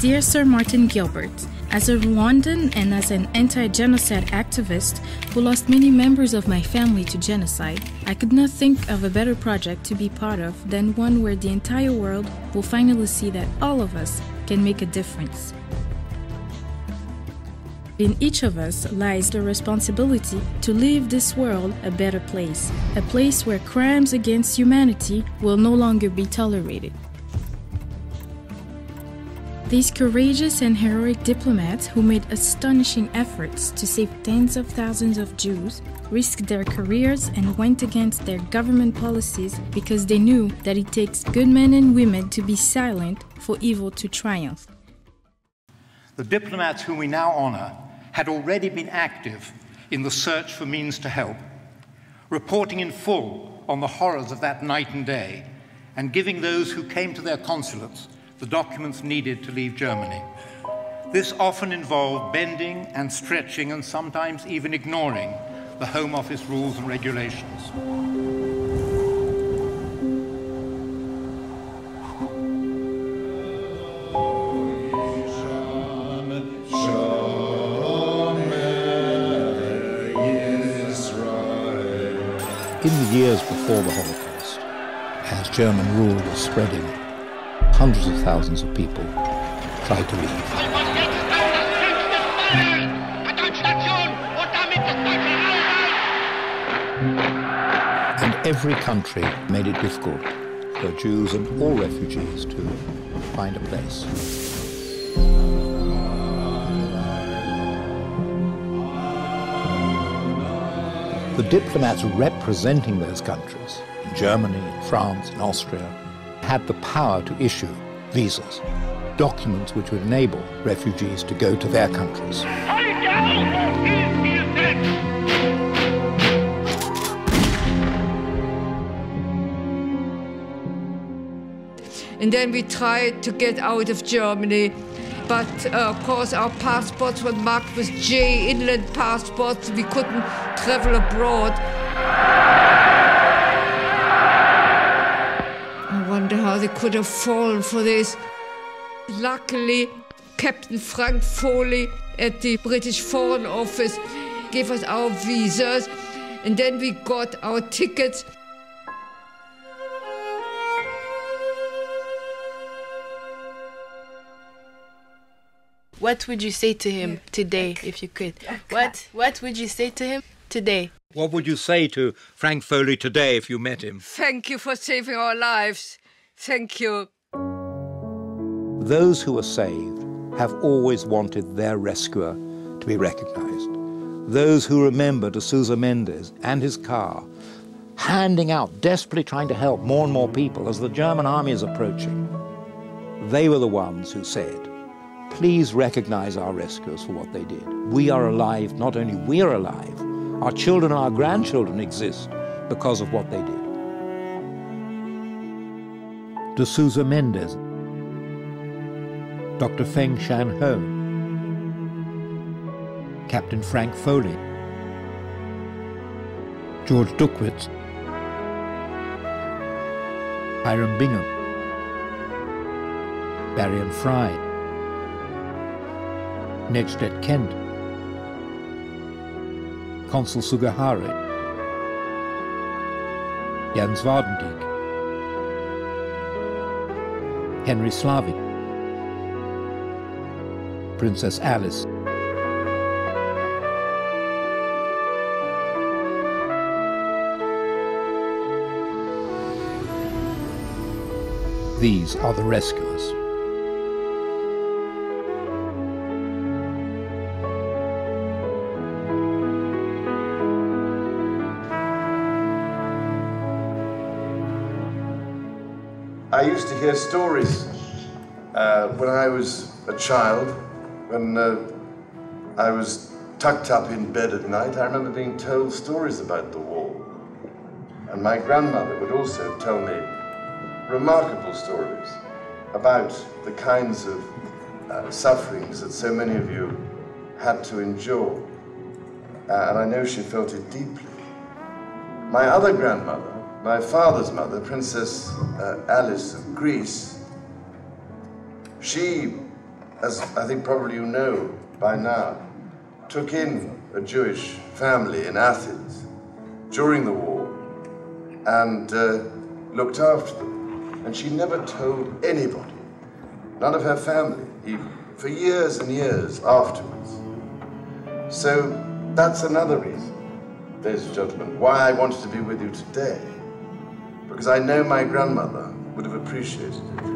Dear Sir Martin Gilbert, as a Rwandan and as an anti-genocide activist who lost many members of my family to genocide, I could not think of a better project to be part of than one where the entire world will finally see that all of us can make a difference. In each of us lies the responsibility to leave this world a better place, a place where crimes against humanity will no longer be tolerated. These courageous and heroic diplomats who made astonishing efforts to save tens of thousands of Jews risked their careers and went against their government policies because they knew that it takes good men and women to be silent for evil to triumph. The diplomats whom we now honor had already been active in the search for means to help, reporting in full on the horrors of that night and day, and giving those who came to their consulates the documents needed to leave Germany. This often involved bending and stretching and sometimes even ignoring the Home Office rules and regulations. In the years before the Holocaust, as German rule was spreading, hundreds of thousands of people tried to leave. And every country made it difficult for Jews and all refugees to find a place. The diplomats representing those countries, in Germany, in France, in Austria, had the power to issue visas, documents which would enable refugees to go to their countries. And then we tried to get out of Germany. But of course our passports were marked with J, inland passports. We couldn't travel abroad. I wonder how they could have fallen for this. Luckily, Captain Frank Foley at the British Foreign Office gave us our visas, and then we got our tickets. What would you say to him today, if you could? What would you say to him today? What would you say to Frank Foley today if you met him? Thank you for saving our lives. Thank you. Those who were saved have always wanted their rescuer to be recognized. Those who remember de Sousa Mendes and his car handing out, desperately trying to help more and more people as the German army is approaching. They were the ones who said, please recognize our rescuers for what they did. We are alive, not only we are alive, our children and our grandchildren exist because of what they did. De Sousa Mendes, Dr. Feng Shan-ho, Captain Frank Foley, George Duckwitz, Hiram Bingham, Marion Fry, Nejdet Kent, Consul Sugihara, Jens Wadendyk, Henry Slavik, Princess Alice, these are the rescuers. I used to hear stories when I was a child, when I was tucked up in bed at night. I remember being told stories about the war. And my grandmother would also tell me remarkable stories about the kinds of sufferings that so many of you had to endure. And I know she felt it deeply. My other grandmother, my father's mother, Princess Alice of Greece, she as I think probably you know by now, took in a Jewish family in Athens during the war and looked after them. And she never told anybody, none of her family, even, for years and years afterwards. So that's another reason, ladies and gentlemen, why I wanted to be with you today. Because I know my grandmother would have appreciated it.